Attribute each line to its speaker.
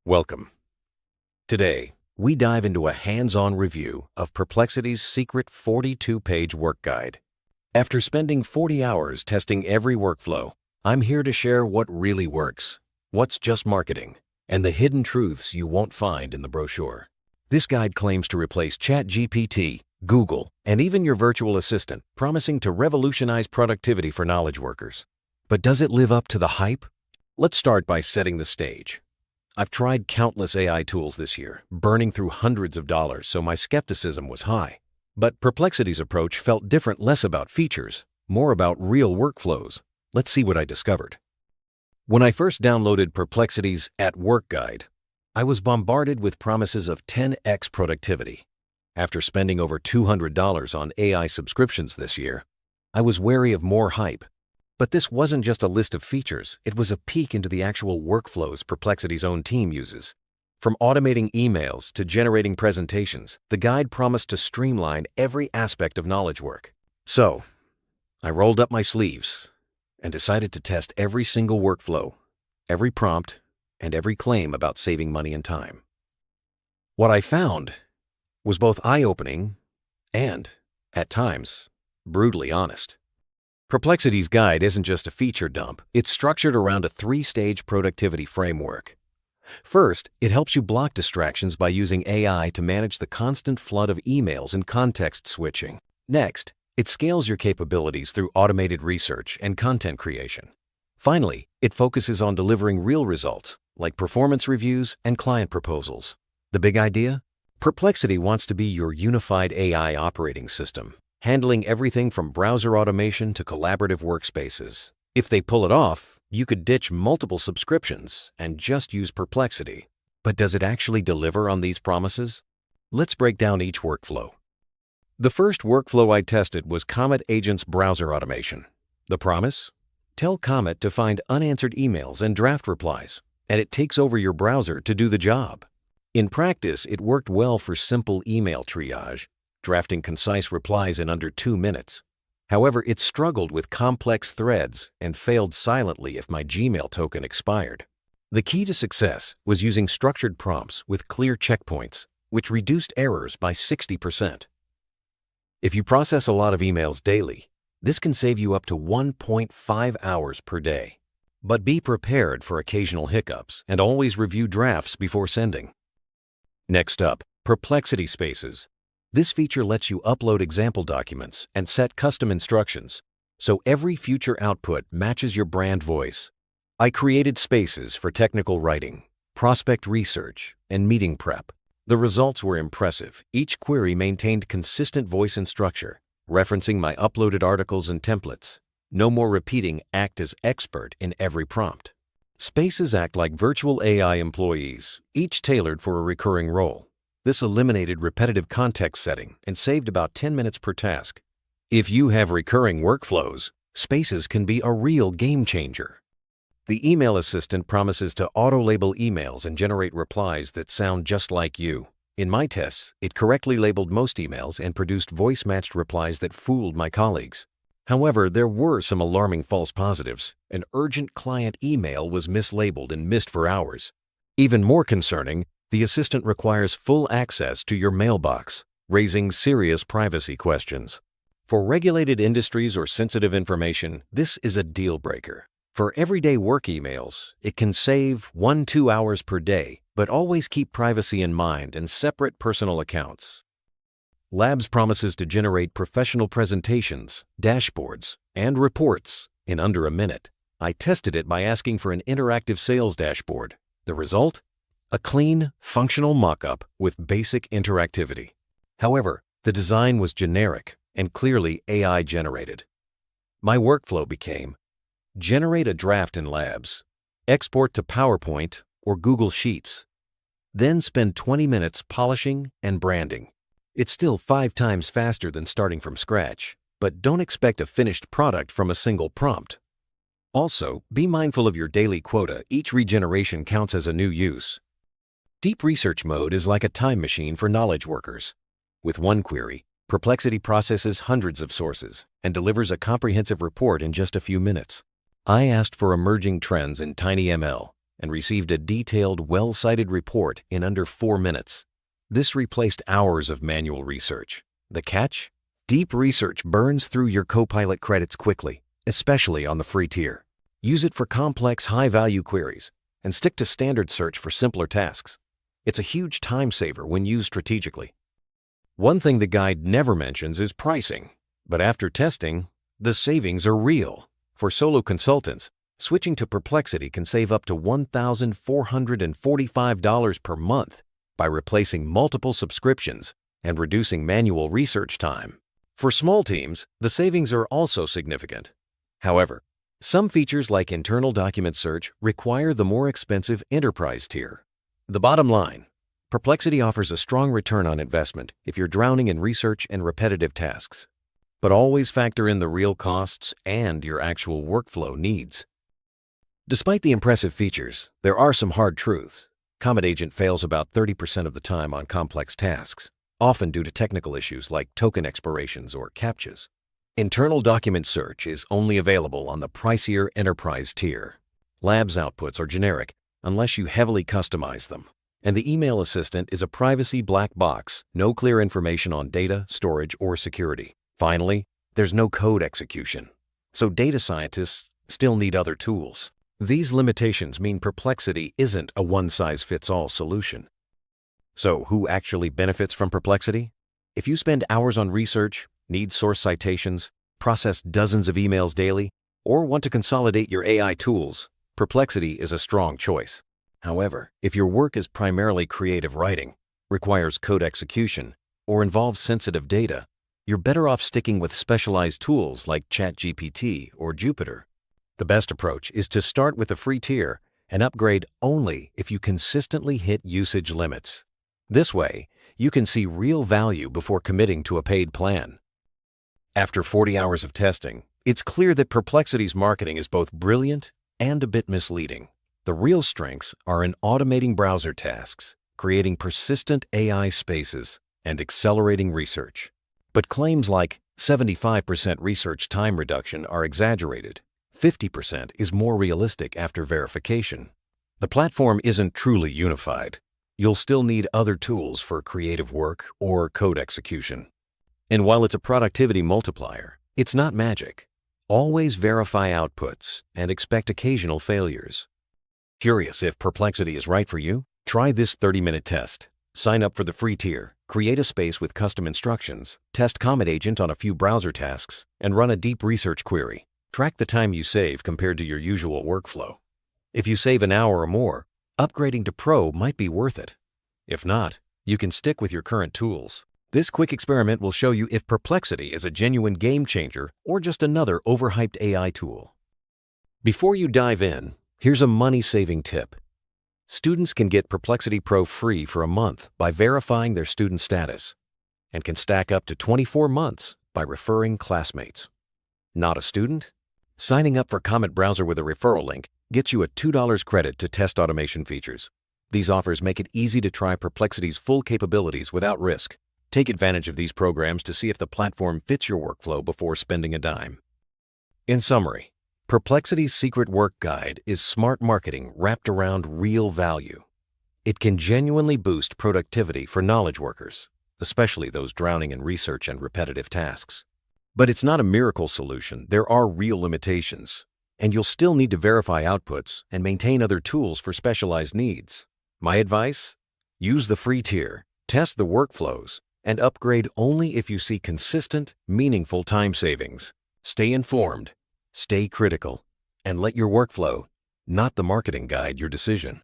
Speaker 1: Welcome. Today, we dive into a hands-on review of Perplexity's secret 42-page work guide. After spending 40 hours testing every workflow, I'm here to share what really works, what's just marketing, and the hidden truths you won't find in the brochure. This guide claims to replace ChatGPT, Google, and even your virtual assistant, promising to revolutionize productivity for knowledge workers. But does it live up to the hype? Let's start by setting the stage. I've tried countless AI tools this year, burning through hundreds of dollars, so my skepticism was high. But Perplexity's approach felt different, less about features, more about real workflows. Let's see what I discovered. When I first downloaded Perplexity's At Work Guide, I was bombarded with promises of 10x productivity. After spending over $200 on AI subscriptions this year, I was wary of more hype. But this wasn't just a list of features, it was a peek into the actual workflows Perplexity's own team uses. From automating emails to generating presentations, the guide promised to streamline every aspect of knowledge work. So, I rolled up my sleeves and decided to test every single workflow, every prompt, and every claim about saving money and time. What I found was both eye-opening and, at times, brutally honest. Perplexity's guide isn't just a feature dump, it's structured around a three-stage productivity framework. First, it helps you block distractions by using AI to manage the constant flood of emails and context switching. Next, it scales your capabilities through automated research and content creation. Finally, it focuses on delivering real results, like performance reviews and client proposals. The big idea? Perplexity wants to be your unified AI operating system, handling everything from browser automation to collaborative workspaces. If they pull it off, you could ditch multiple subscriptions and just use Perplexity. But does it actually deliver on these promises? Let's break down each workflow. The first workflow I tested was Comet Agent's browser automation. The promise? Tell Comet to find unanswered emails and draft replies, and it takes over your browser to do the job. In practice, it worked well for simple email triage, drafting concise replies in under 2 minutes. However, it struggled with complex threads and failed silently if my Gmail token expired. The key to success was using structured prompts with clear checkpoints, which reduced errors by 60%. If you process a lot of emails daily, this can save you up to 1.5 hours per day. But be prepared for occasional hiccups and always review drafts before sending. Next up, Perplexity Spaces. This feature lets you upload example documents and set custom instructions, so every future output matches your brand voice. I created spaces for technical writing, prospect research, and meeting prep. The results were impressive. Each query maintained consistent voice and structure, referencing my uploaded articles and templates. No more repeating "act as expert" in every prompt. Spaces act like virtual AI employees, each tailored for a recurring role. This eliminated repetitive context setting and saved about 10 minutes per task. If you have recurring workflows, Spaces can be a real game changer. The email assistant promises to auto-label emails and generate replies that sound just like you. In my tests, it correctly labeled most emails and produced voice-matched replies that fooled my colleagues. However, there were some alarming false positives. An urgent client email was mislabeled and missed for hours. Even more concerning, the assistant requires full access to your mailbox, raising serious privacy questions. For regulated industries or sensitive information, this is a deal breaker. For everyday work emails, it can save 1-2 hours per day, but always keep privacy in mind and separate personal accounts. Labs promises to generate professional presentations, dashboards, and reports in under a minute. I tested it by asking for an interactive sales dashboard. The result? A clean, functional mock-up with basic interactivity. However, the design was generic and clearly AI-generated. My workflow became: generate a draft in Labs, export to PowerPoint or Google Sheets, then spend 20 minutes polishing and branding. It's still 5 times faster than starting from scratch, but don't expect a finished product from a single prompt. Also, be mindful of your daily quota. Each regeneration counts as a new use. Deep research mode is like a time machine for knowledge workers. With one query, Perplexity processes hundreds of sources and delivers a comprehensive report in just a few minutes. I asked for emerging trends in TinyML, and received a detailed, well-cited report in under 4 minutes. This replaced hours of manual research. The catch? Deep research burns through your Copilot credits quickly, especially on the free tier. Use it for complex, high-value queries and stick to standard search for simpler tasks. It's a huge time saver when used strategically. One thing the guide never mentions is pricing, but after testing, the savings are real. For solo consultants, switching to Perplexity can save up to $1,445 per month by replacing multiple subscriptions and reducing manual research time. For small teams, the savings are also significant. However, some features like internal document search require the more expensive enterprise tier. The bottom line, Perplexity offers a strong return on investment if you're drowning in research and repetitive tasks. But always factor in the real costs and your actual workflow needs. Despite the impressive features, there are some hard truths. Comet Agent fails about 30% of the time on complex tasks, often due to technical issues like token expirations or CAPTCHAs. Internal document search is only available on the pricier enterprise tier. Labs outputs are generic unless you heavily customize them. And the email assistant is a privacy black box, no clear information on data, storage, or security. Finally, there's no code execution, so data scientists still need other tools. These limitations mean Perplexity isn't a one-size-fits-all solution. So who actually benefits from Perplexity? If you spend hours on research, need source citations, process dozens of emails daily, or want to consolidate your AI tools, Perplexity is a strong choice. However, if your work is primarily creative writing, requires code execution, or involves sensitive data, you're better off sticking with specialized tools like ChatGPT or Jupyter. The best approach is to start with the free tier and upgrade only if you consistently hit usage limits. This way, you can see real value before committing to a paid plan. After 40 hours of testing, it's clear that Perplexity's marketing is both brilliant and a bit misleading. The real strengths are in automating browser tasks, creating persistent AI spaces, and accelerating research. But claims like 75% research time reduction are exaggerated. 50% is more realistic after verification. The platform isn't truly unified. You'll still need other tools for creative work or code execution. And while it's a productivity multiplier, it's not magic. Always verify outputs and expect occasional failures. Curious if Perplexity is right for you? Try this 30-minute test. Sign up for the free tier, create a space with custom instructions, test Comet Agent on a few browser tasks, and run a deep research query. Track the time you save compared to your usual workflow. If you save an hour or more, upgrading to Pro might be worth it. If not, you can stick with your current tools. This quick experiment will show you if Perplexity is a genuine game changer or just another overhyped AI tool. Before you dive in, here's a money-saving tip. Students can get Perplexity Pro free for a month by verifying their student status and can stack up to 24 months by referring classmates. Not a student? Signing up for Comet Browser with a referral link gets you a $2 credit to test automation features. These offers make it easy to try Perplexity's full capabilities without risk. Take advantage of these programs to see if the platform fits your workflow before spending a dime. In summary, Perplexity's secret work guide is smart marketing wrapped around real value. It can genuinely boost productivity for knowledge workers, especially those drowning in research and repetitive tasks. But it's not a miracle solution. There are real limitations, and you'll still need to verify outputs and maintain other tools for specialized needs. My advice? Use the free tier, test the workflows, and upgrade only if you see consistent, meaningful time savings. Stay informed, stay critical, and let your workflow, not the marketing, guide your decision.